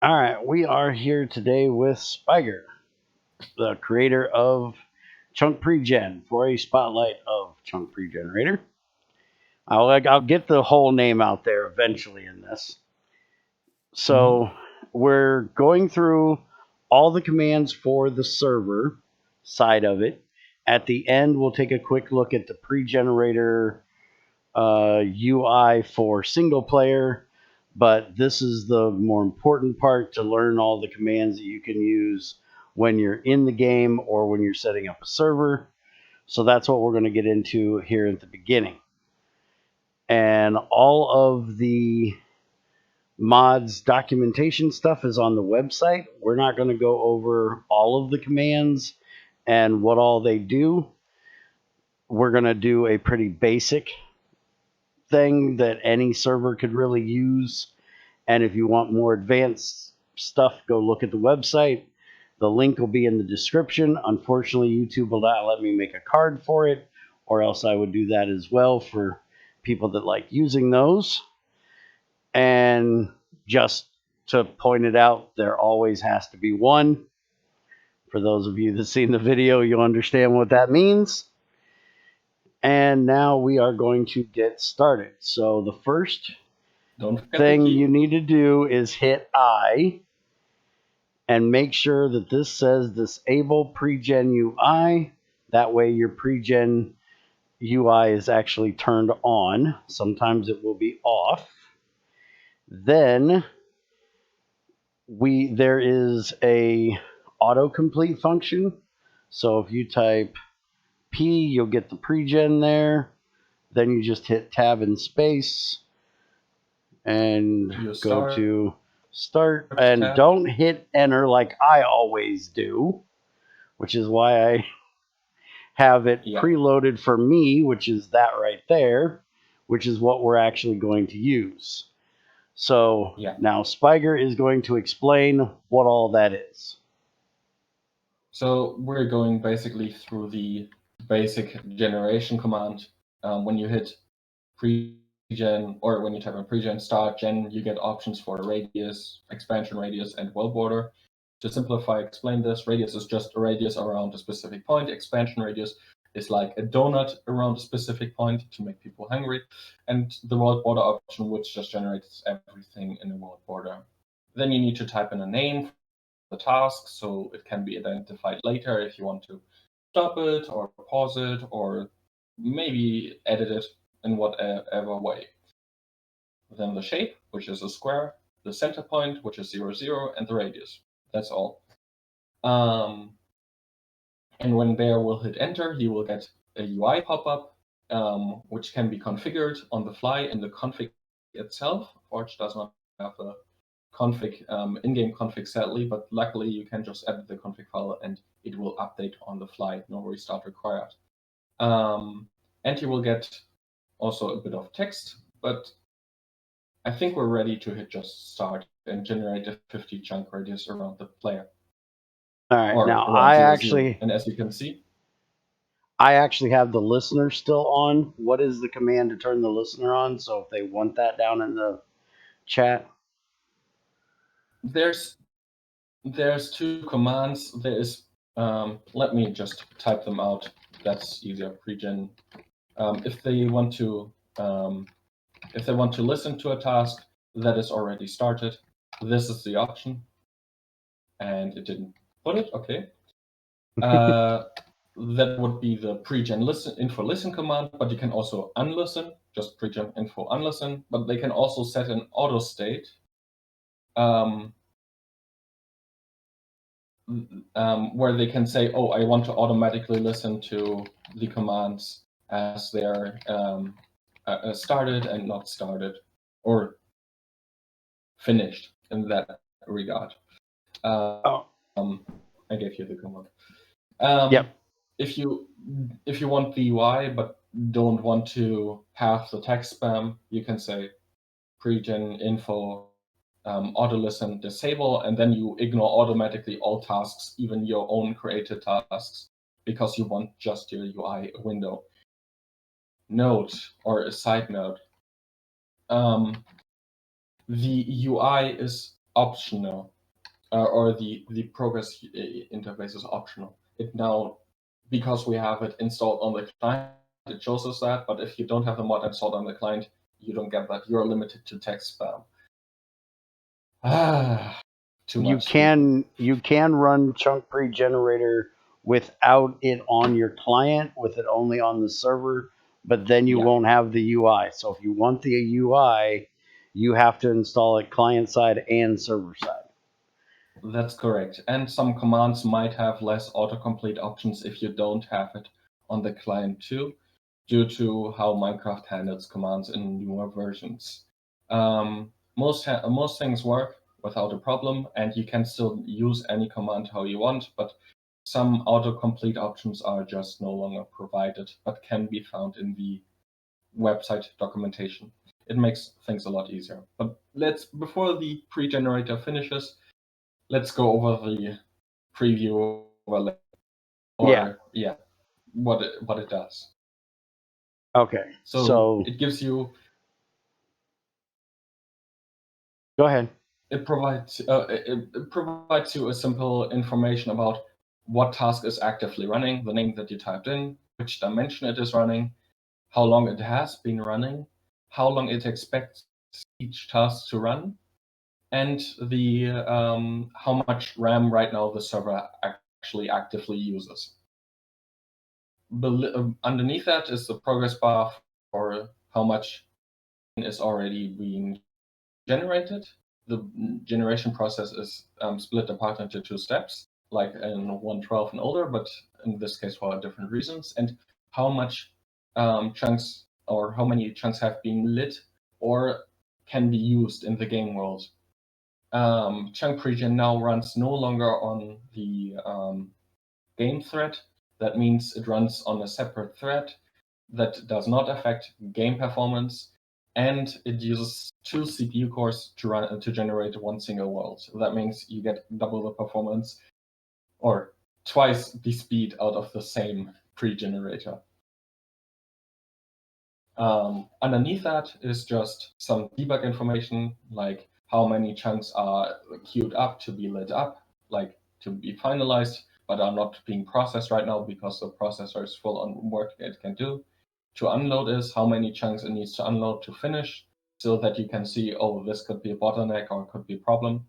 All right, we are here today with Speiger, the creator of Chunk Pregen, for a spotlight of Chunk Pregenerator. I'll get the whole name out there eventually in this. So we're going through all the commands for the server side of it. At the end, we'll take a quick look at the Pregenerator UI for single player, but this is the more important part to learn all the commands that you can use when you're in the game or when you're setting up a server. So that's what we're going to get into here at the beginning. And all of the mods documentation stuff is on the website. We're not going to go over all of the commands and what all they do. We're going to do a pretty basic thing that any server could really use. And if you want more advanced stuff, go look at the website. The link will be in the description. Unfortunately, YouTube will not let me make a card for it, or else I would do that as well for people that like using those. And just to point it out, there always has to be one. For those of you that seen the video, you'll understand what that means. And now we are going to get started. So the first thing you need to do is hit I and make sure that this says disable Pregen UI. That way your Pregen UI is actually turned on. Sometimes it will be off. Then there is a autocomplete function. So if you type P, you'll get the Pregen there. Then you just hit tab and space and go to start, and don't hit enter like I always do, which is why I have it preloaded for me, which is that right there, which is what we're actually going to use. So now Speiger is going to explain what all that is. So we're going basically through the basic generation command. When you hit pregen, or when you type in pregen start gen, you get options for radius, expansion radius, and world border. To simplify, explain this, radius is just a radius around a specific point. Expansion radius is like a donut around a specific point to make people hungry. And the world border option, which just generates everything in the world border. Then you need to type in a name the task, so it can be identified later if you want to stop it or pause it or maybe edit it in whatever way. Then the shape, which is a square, the center point, which is 0, 0, and the radius. That's all. And when Bear will hit enter, he will get a UI pop-up, which can be configured on the fly in the config itself. Forge does not have a config, in-game config sadly, but luckily you can just edit the config file and it will update on the fly, no restart required. And you will get also a bit of text, but I think we're ready to hit just start and generate a 50 chunk radius around the player. All right, now I actually, and as you can see, I actually have the listener still on. What is the command to turn the listener on? So if they want that down in the chat. There's two commands. There is, let me just type them out. That's easier. Pregen. If they want to listen to a task that is already started, this is the option. And it didn't put it. Okay. That would be the pregen listen info listen command, but you can also unlisten, just pregen info unlisten. But they can also set an auto state. Where they can say, oh, I want to automatically listen to the commands as they're started and not started, or finished in that regard. I gave you the command. Yep. If you want the UI but don't want to have the text spam, you can say pregen info auto listen disable, and then you ignore automatically all tasks, even your own created tasks, because you want just your UI window. Note, or a side note, the UI is optional. or the progress interface is optional. It now, because we have it installed on the client, it shows us that. But if you don't have the mod installed on the client, you don't get that. You're limited to text spam. Too much. You can run Chunk Pregenerator without it on your client, with it only on the server, but then you won't have the UI. So if you want the UI, you have to install it client side and server side. That's correct. And some commands might have less autocomplete options if you don't have it on the client too, due to how Minecraft handles commands in newer versions. Most things work without a problem, and you can still use any command how you want, but some autocomplete options are just no longer provided, but can be found in the website documentation. It makes things a lot easier. But before the pre-generator finishes, let's go over the preview or what it does. Okay. So it gives you. Go ahead. It provides you a simple information about what task is actively running, the name that you typed in, which dimension it is running, how long it has been running, how long it expects each task to run, and the how much RAM right now the server actually actively uses. Underneath that is the progress bar for how much is already being generated. The generation process is split apart into 2 steps, like in 1.12 and older, but in this case for different reasons, and how much chunks or how many chunks have been lit or can be used in the game world. Chunk pregen now runs no longer on the game thread. That means it runs on a separate thread that does not affect game performance, and it uses 2 CPU cores to generate one single world. So that means you get double the performance or twice the speed out of the same pre-generator. Underneath that is just some debug information, like how many chunks are queued up to be lit up, like to be finalized, but are not being processed right now because the processor is full on work it can do. To unload is how many chunks it needs to unload to finish, so that you can see, oh, this could be a bottleneck or it could be a problem.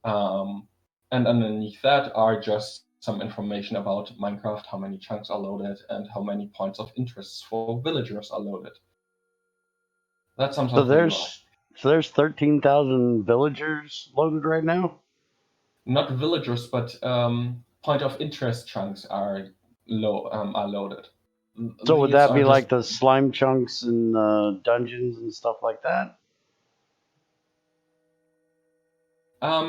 And underneath that are just some information about Minecraft, how many chunks are loaded, and how many points of interest for villagers are loaded. That's something. So there's 13,000 villagers loaded right now? Not villagers, but point of interest chunks are loaded. So would that be like the slime chunks and dungeons and stuff like that?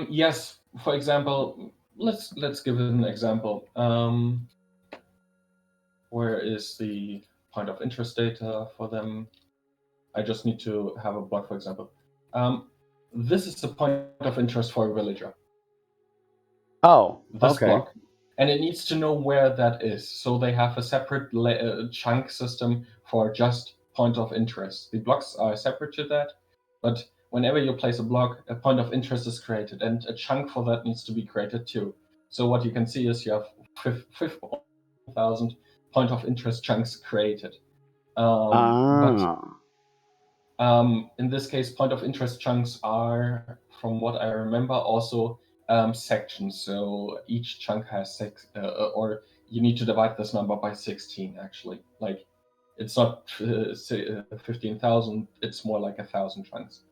Yes. For example, let's give it an example. Where is the point of interest data for them? I just need to have a block, for example. This is the point of interest for a villager. Oh, this okay. block. And it needs to know where that is. So they have a separate chunk system for just point of interest. The blocks are separate to that, but whenever you place a block, a point of interest is created, and a chunk for that needs to be created too. So what you can see is you have 5,000 point of interest chunks created. But in this case, point of interest chunks are, from what I remember, also sections. So each chunk has 6, or you need to divide this number by 16, actually. Like, it's not 15,000, it's more like 1,000 chunks.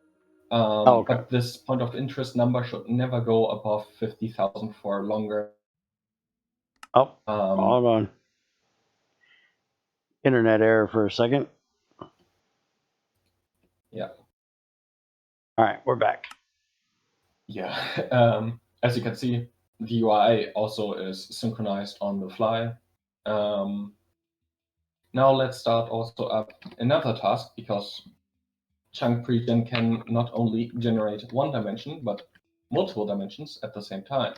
Okay. But this point of interest number should never go above 50,000 for longer. Hold on. Internet error for a second. Yeah. All right, we're back. Yeah. As you can see, the UI also is synchronized on the fly. Now let's start also up another task, because chunk pregen can not only generate one dimension, but multiple dimensions at the same time.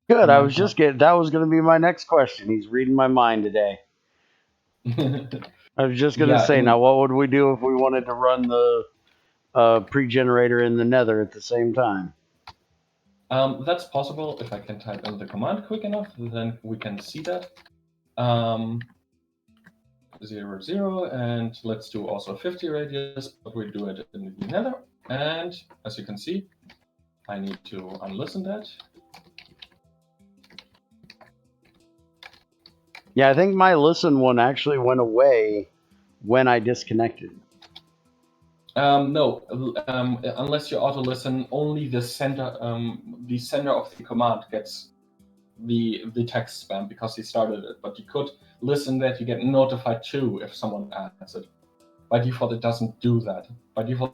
Good. That was going to be my next question. He's reading my mind today. I was just going to say, now what would we do if we wanted to run the pre-generator in the nether at the same time? That's possible if I can type in the command quick enough, then we can see that. 0, 0, and let's do also 50 radius, but we do it in the nether. And as you can see, I need to unlisten that. Yeah, I think my listen one actually went away when I disconnected. No, unless you auto listen, only the sender of the command gets the text spam because he started it. But you could listen that you get notified too if someone adds it. By default, it doesn't do that. By default,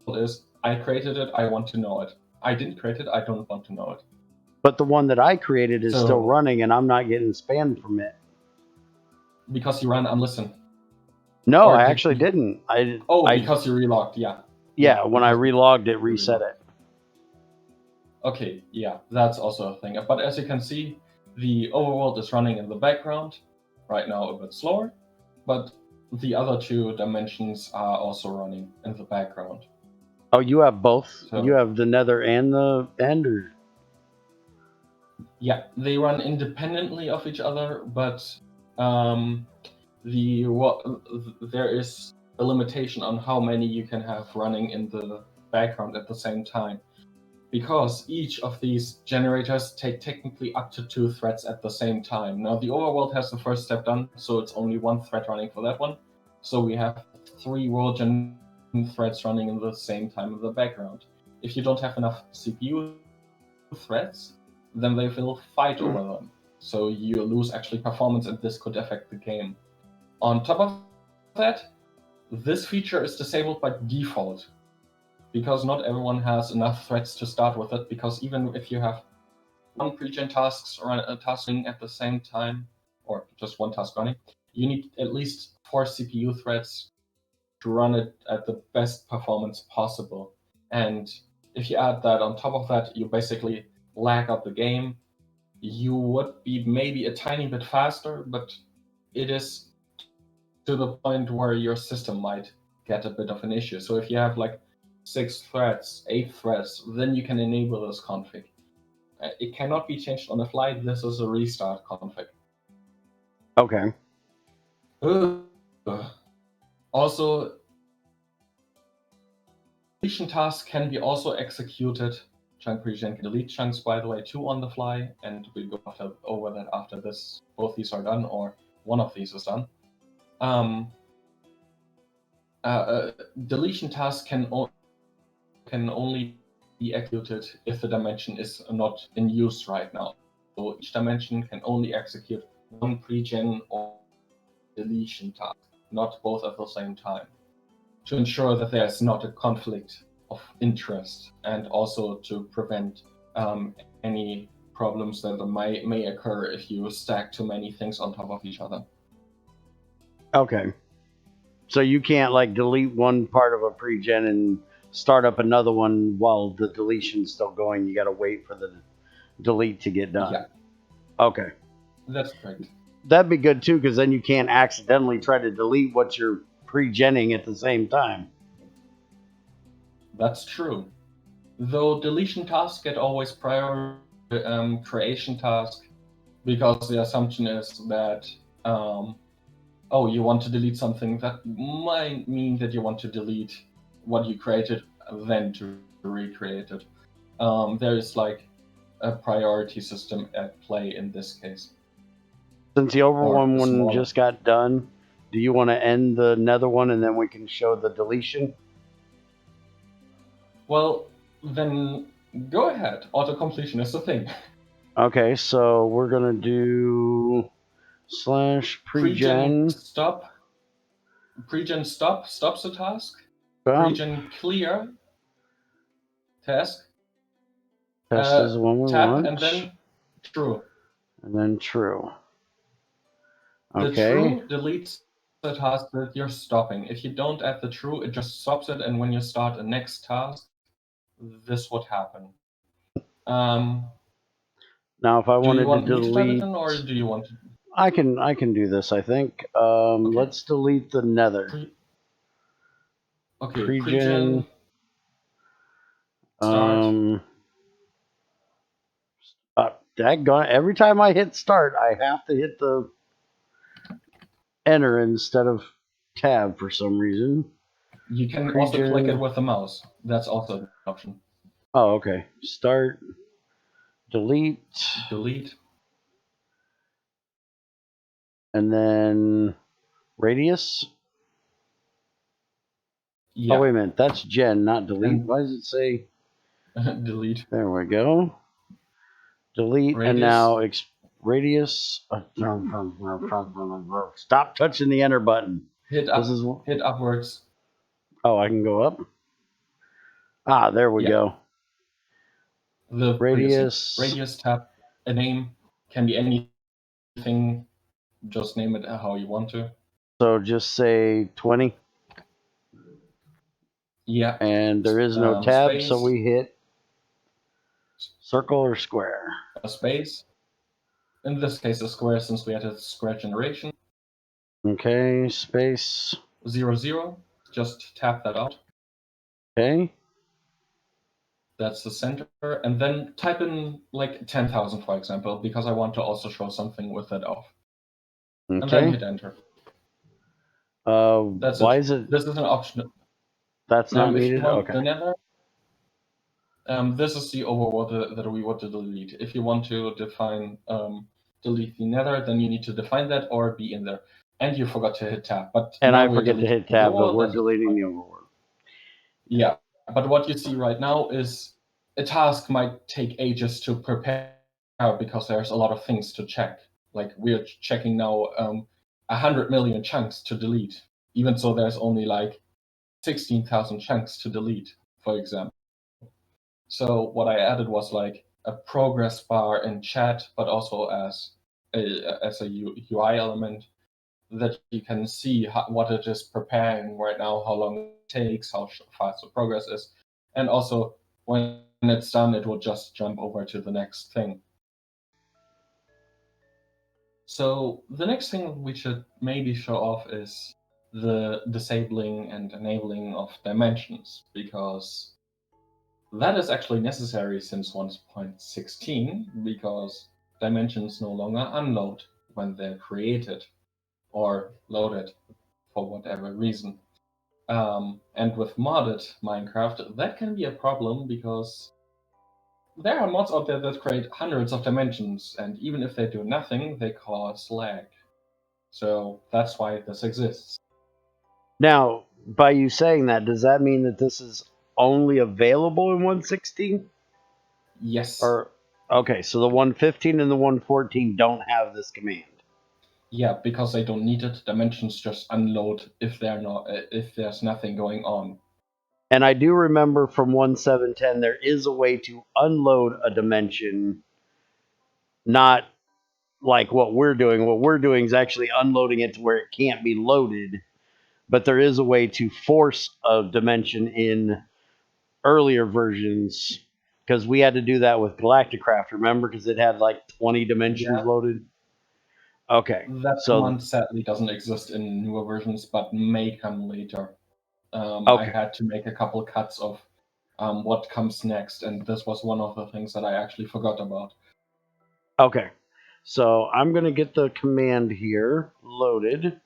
is I created it, I want to know it. I didn't create it, I don't want to know it. But the one that I created is still running, and I'm not getting spammed from it. Because you ran unlisten. No, I actually didn't. Because you relogged, yeah. Yeah, when I relogged, it reset it. Okay, yeah, that's also a thing. But as you can see, the overworld is running in the background, right now a bit slower, but the other two dimensions are also running in the background. Oh, you have both? So, you have the nether and the ender? Yeah, they run independently of each other, but there is a limitation on how many you can have running in the background at the same time. Because each of these generators take technically up to 2 threads at the same time. Now the overworld has the first step done, so it's only 1 thread running for that one. So we have 3 world gen threads running in the same time in the background. If you don't have enough CPU threads, then they will fight over them. So you lose actually performance, and this could affect the game. On top of that, this feature is disabled by default, because not everyone has enough threads to start with it, because even if you have 1 pregen tasking at the same time, or just 1 task running, you need at least 4 CPU threads to run it at the best performance possible. And if you add that on top of that, you basically lag up the game. You would be maybe a tiny bit faster, but it is to the point where your system might get a bit of an issue. So if you have like 6 threads, 8 threads, then you can enable this config. It cannot be changed on the fly. This is a restart config. Okay. Also, deletion tasks can be also executed. Chunk pregen can delete chunks, by the way, too, on the fly, and we'll go over that after this. Both these are done, or one of these is done. Deletion tasks can only be executed if the dimension is not in use right now. So each dimension can only execute 1 pregen or deletion task, not both at the same time, to ensure that there's not a conflict of interest, and also to prevent any problems that may occur if you stack too many things on top of each other. Okay. So you can't like delete one part of a pregen and start up another one while the deletion's still going. You got to wait for the delete to get done. Yeah. Okay. That's correct. That'd be good too, because then you can't accidentally try to delete what you're pregenning at the same time. That's true. Though deletion tasks get always prior creation task, because the assumption is that you want to delete something, that might mean that you want to delete what you created, then to recreate it. There is like a priority system at play in this case. Since the overworld one just got done, do you want to end the nether one and then we can show the deletion? Well, then go ahead. Auto-completion is the thing. Okay, so we're going to do /pregen stop. Pregen stop stops the task. Pregen clear task. Test is the one we want. And then true. And then true. Okay. The true deletes the task that you're stopping. If you don't add the true, it just stops it, and when you start a next task, this would happen. Now, if I wanted to delete, or do you want to? I can do this. I think. Okay. Let's delete the nether. Okay. Pregen. Start. daggone, every time I hit start, I have to hit the enter instead of tab for some reason. You can also click it with the mouse. That's also an option. Oh, okay. Start, delete, and then radius. Yeah. Oh, wait a minute. That's gen, not delete. And why does it say delete? There we go. Delete, Radius. and now radius. Stop touching the enter button. Hit upwards. Oh, I can go up. Ah, there we go. The radius tab. A name can be anything. Just name it how you want to. So just say 20. Yeah. And there is no tab, space. so we hit circle or square. A space. In this case, a square, since we had a square generation. Okay, space. 0, 0. Just tap that out. Okay. That's the center. And then type in like 10,000, for example, because I want to also show something with that off. Okay. And then hit enter. That's why it. is it? This is an option. That's not if needed? you want Okay. the nether, this is the overall that we want to delete. If you want to define delete the nether, then you need to define that or be in there. And you forgot to hit tab. And I forget to hit tab, but we're deleting the overworld. Yeah, but what you see right now is a task might take ages to prepare because there's a lot of things to check. Like we're checking now 100 million chunks to delete, even so there's only like 16,000 chunks to delete, for example. So what I added was like a progress bar in chat, but also as a UI element that you can see what it is preparing right now, how long it takes, how fast the progress is, and also when it's done, it will just jump over to the next thing. So the next thing we should maybe show off is the disabling and enabling of dimensions, because that is actually necessary since 1.16, because dimensions no longer unload when they're created or loaded for whatever reason. And with modded Minecraft, that can be a problem because there are mods out there that create hundreds of dimensions, and even if they do nothing, they cause lag. So that's why this exists. Now, by you saying that, does that mean that this is only available in 1.16? Yes. Or okay, so the 1.15 and the 1.14 don't have this command. Yeah, because they don't need it. Dimensions just unload if there's nothing going on. And I do remember from 1.7.10 there is a way to unload a dimension, not like what we're doing. What we're doing is actually unloading it to where it can't be loaded, but there is a way to force a dimension in earlier versions, because we had to do that with Galacticraft, remember? Because it had like 20 dimensions loaded. Okay. That command sadly doesn't exist in newer versions, but may come later. I had to make a couple cuts of what comes next, and this was one of the things that I actually forgot about. Okay. So I'm going to get the command here loaded.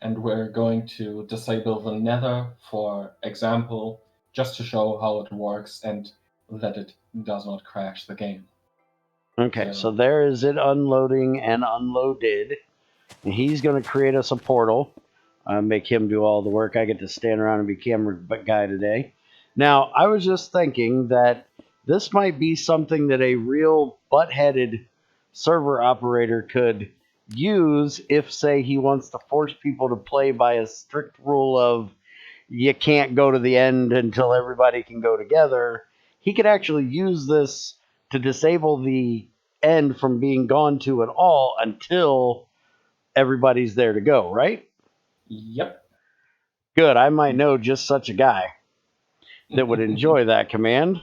And we're going to disable the nether, for example, just to show how it works and that it does not crash the game. Okay, so there is it unloading and unloaded. And he's going to create us a portal. Make him do all the work. I get to stand around and be camera guy today. Now, I was just thinking that this might be something that a real butt-headed server operator could use if, say, he wants to force people to play by a strict rule of you can't go to the end until everybody can go together. He could actually use this to disable the end from being gone to at all until everybody's there to go, right? Yep. Good. I might know just such a guy that would enjoy that command.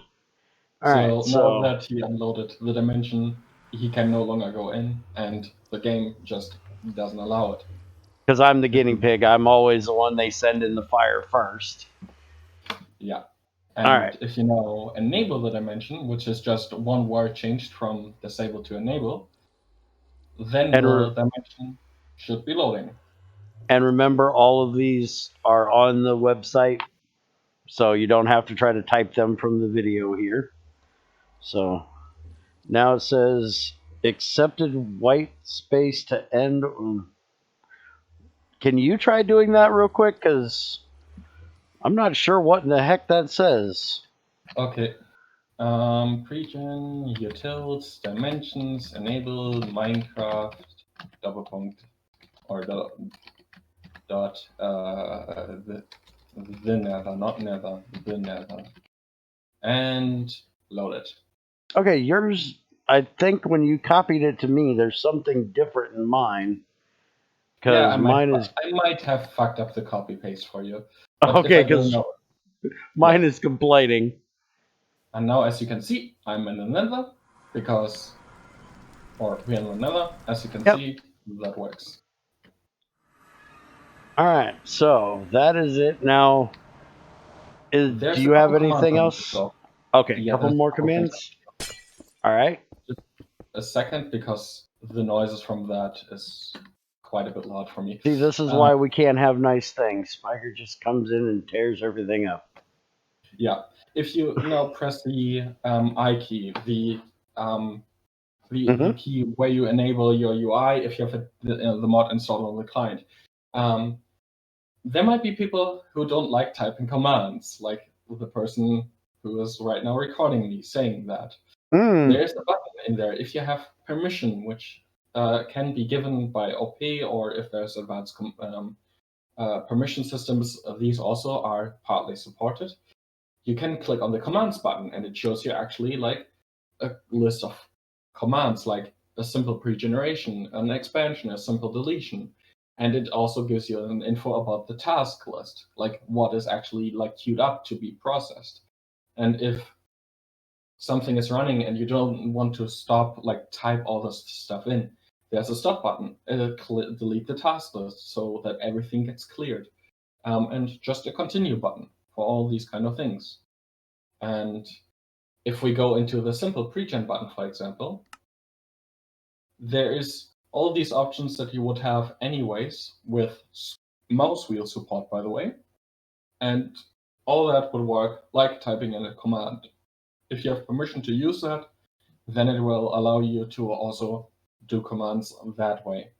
All right. Now that he unloaded the dimension, he can no longer go in, and the game just doesn't allow it. Because I'm the guinea pig, I'm always the one they send in the fire first. Yeah. And All right. if you now enable the dimension, which is just one word changed from disable to enable, then And the dimension should be loading. And remember, all of these are on the website, so you don't have to try to type them from the video here. So now it says accepted white space to end. Can you try doing that real quick? Because I'm not sure what in the heck that says. Okay. Pregen, utils, dimensions, enable, Minecraft, double point, or dot, the nether, not nether, the nether. And load it. Okay, yours, I think when you copied it to me, there's something different in mine. Yeah, Because mine is. I might have fucked up the copy paste for you. But Okay, if I don't because know. mine Yeah. is complaining. And now, as you can see, I'm in the nether because, or we're in the nether. As you can Yep. see, that works. All right, so that is it. Now, do There's a you have couple commands anything I need to else? show. Okay, a Yeah, couple there's more a couple things. commands. All right. Just a second, because the noises from that is quite a bit loud for me. See, this is why we can't have nice things. Speiger just comes in and tears everything up. Yeah, if you now press the I key, the key where you enable your UI, if you have the mod installed on the client, there might be people who don't like typing commands, like the person who is right now recording me saying that. There's a button in there if you have permission, which can be given by OP, or if there's advanced permission systems, these also are partly supported. You can click on the commands button, and it shows you actually like a list of commands, like a simple pregeneration, an expansion, a simple deletion. And it also gives you an info about the task list, like what is actually like queued up to be processed. And if something is running and you don't want to stop, like type all this stuff in, there's a stop button. It'll delete the task list so that everything gets cleared. And just a continue button for all these kind of things. And if we go into the simple pregen button, for example, there is all these options that you would have anyways with mouse wheel support, by the way. And all that would work like typing in a command. If you have permission to use that, then it will allow you to also do commands that way.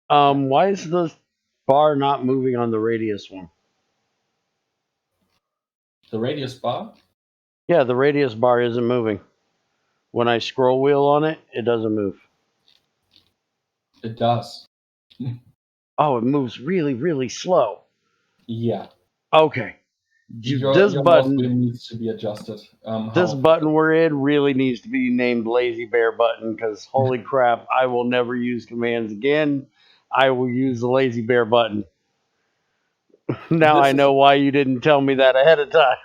Why is the bar not moving on the radius one? The radius bar? Yeah, the radius bar isn't moving. When I scroll wheel on it, it doesn't move. It does. Oh, it moves really, really slow. Yeah. Okay. Your mouse wheel needs to be adjusted. This button we're in really needs to be named Lazy Bear button, because holy crap, I will never use commands again. I will use the Lazy Bear button. Now I know why you didn't tell me that ahead of time.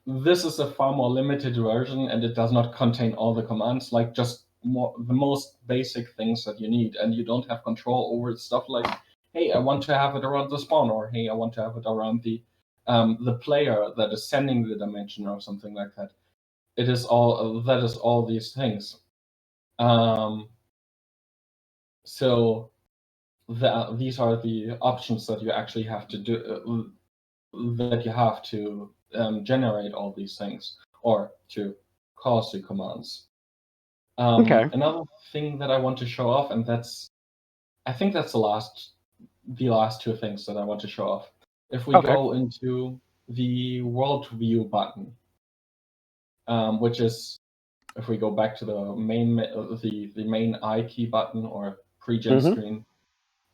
This is a far more limited version, and it does not contain all the commands, like just the most basic things that you need, and you don't have control over stuff like, hey, I want to have it around the spawn, or hey, I want to have it around the player that is sending the dimension, or something like that. It is all that is all these things. So these are the options that you actually have to do. That you have to generate all these things, or to cause the commands. Okay. Another thing that I want to show off, and I think that's the last two things that I want to show off. If we go into the world view button, which is, if we go back to the main I key button or pregen screen,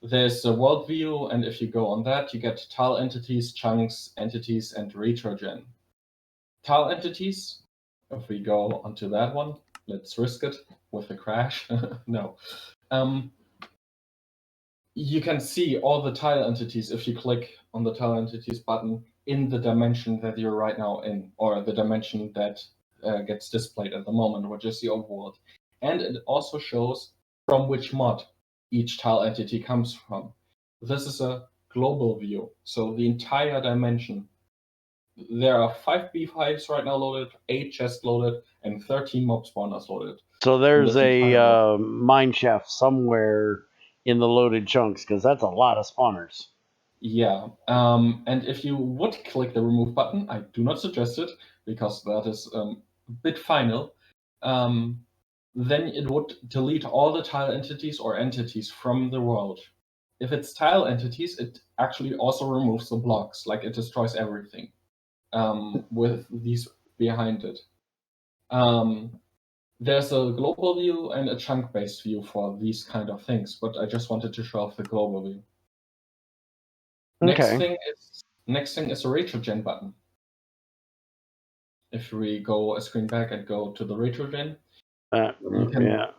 there's a world view, and if you go on that, you get tile entities, chunks, entities, and retrogen. Tile entities, if we go onto that one, let's risk it with a crash. No. You can see all the tile entities if you click on the tile entities button in the dimension that you're right now in, or the dimension that gets displayed at the moment, which is the overworld. And it also shows from which mod each tile entity comes from. This is a global view. So the entire dimension. There are 5 beehives right now loaded, 8 chests loaded, and 13 mob spawners loaded. So there's this entire a mine shaft somewhere in the loaded chunks, because that's a lot of spawners. Yeah, and if you would click the remove button, I do not suggest it because that is a bit final, then it would delete all the tile entities or entities from the world. If it's tile entities, it actually also removes the blocks, like it destroys everything with these behind it. There's a global view and a chunk-based view for these kind of things, but I just wanted to show off the global view. Okay. Next thing is a retrogen button. If we go a screen back and go to the retrogen, Yeah,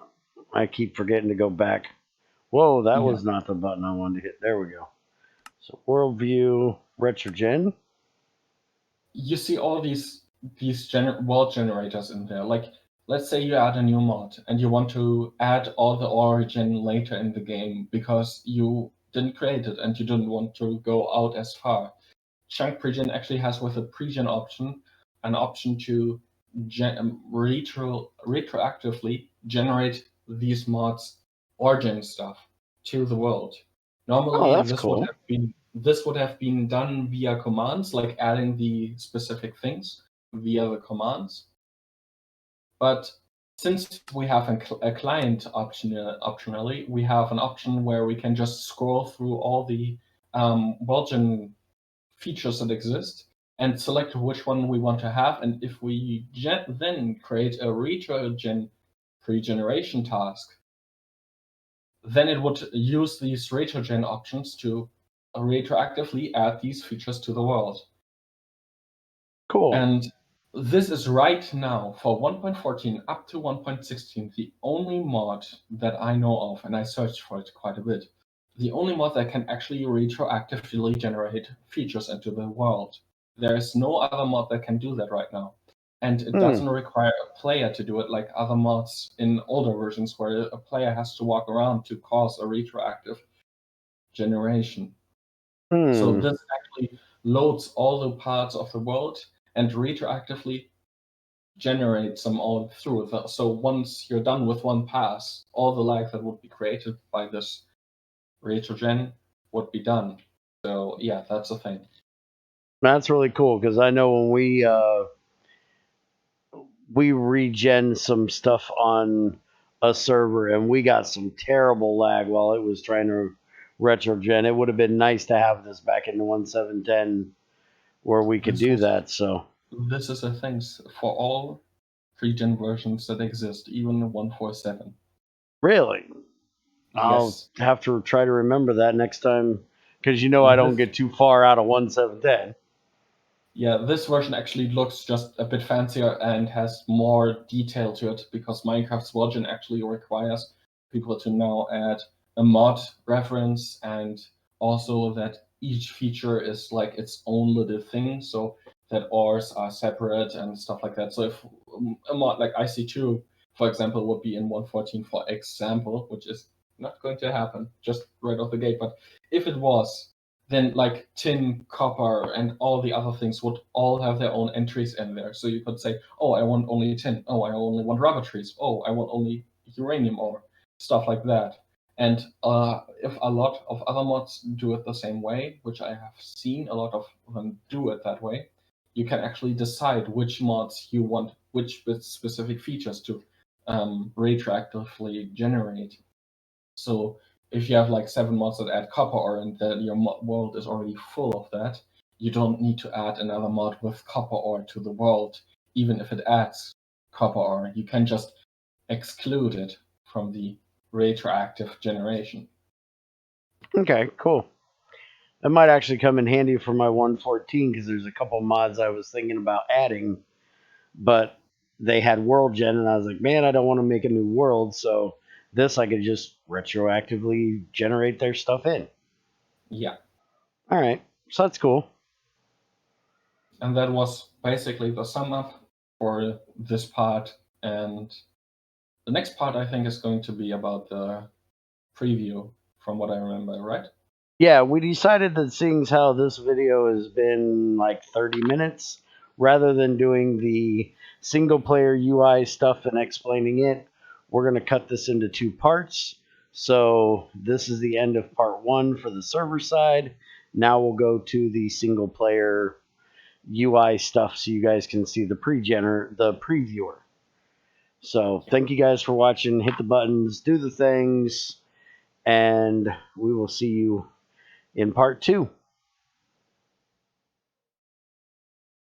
I keep forgetting to go back. Whoa, that Yeah. was not the button I wanted to hit. There we go. So worldview, retrogen. You see all these world generators in there. Like, let's say you add a new mod and you want to add all the origin later in the game because you didn't create it and you didn't want to go out as far. Chunk Pregen actually has, with the Pregen option, an option to retroactively generate these mods origin stuff to the world. Normally, That's cool. This would have been done via commands, like adding the specific things via the commands. But since we have a client option, optionally, we have an option where we can just scroll through all the Belgian features that exist and select which one we want to have. And if we then create a retrogen pre-generation task, then it would use these retrogen options to retroactively add these features to the world. Cool. And this is right now, for 1.14 up to 1.16, the only mod that I know of, and I searched for it quite a bit, the only mod that can actually retroactively generate features into the world. There is no other mod that can do that right now. And it doesn't require a player to do it like other mods in older versions where a player has to walk around to cause a retroactive generation. So this actually loads all the parts of the world and retroactively generates them all through. So once you're done with one pass, all the lag that would be created by this retrogen would be done. So yeah, that's a thing. That's really cool, because I know when we regen some stuff on a server and we got some terrible lag while it was trying to retrogen. It would have been nice to have this back in the 1.7.10 where we could do that. So this is a thing for all pre-gen versions that exist, even 1.4.7. really, I'll Yes. have to try to remember that next time, because I don't get too far out of 1.7.10. Yeah, this version actually looks just a bit fancier and has more detail to it because Minecraft's version actually requires people to now add a mod reference and also that each feature is like its own little thing, so that ores are separate and stuff like that. So if a mod like IC2, for example, would be in 1.14 for example, which is not going to happen just right off the gate, but if it was, then like tin, copper, and all the other things would all have their own entries in there. So you could say, oh, I want only tin. Oh, I only want rubber trees. Oh, I want only uranium ore, stuff like that. And if a lot of other mods do it the same way, which I have seen a lot of them do it that way, you can actually decide which mods you want, which specific features to retroactively generate. So if you have like 7 mods that add copper ore and that your world is already full of that, you don't need to add another mod with copper ore to the world, even if it adds copper ore. You can just exclude it from the retroactive generation. Okay, cool. That might actually come in handy for my 1.14, because there's a couple mods I was thinking about adding, but they had world gen, and I was like, man, I don't want to make a new world, so this I could just retroactively generate their stuff in. Yeah. All right, so that's cool. And that was basically the sum up for this part. And the next part, I think, is going to be about the preview, from what I remember, right? Yeah, we decided that seeing as how this video has been like 30 minutes, rather than doing the single player UI stuff and explaining it, we're going to cut this into 2 parts. So this is the end of part 1 for the server side. Now we'll go to the single player UI stuff so you guys can see the previewer. So thank you guys for watching. Hit the buttons, do the things, and we will see you in part 2.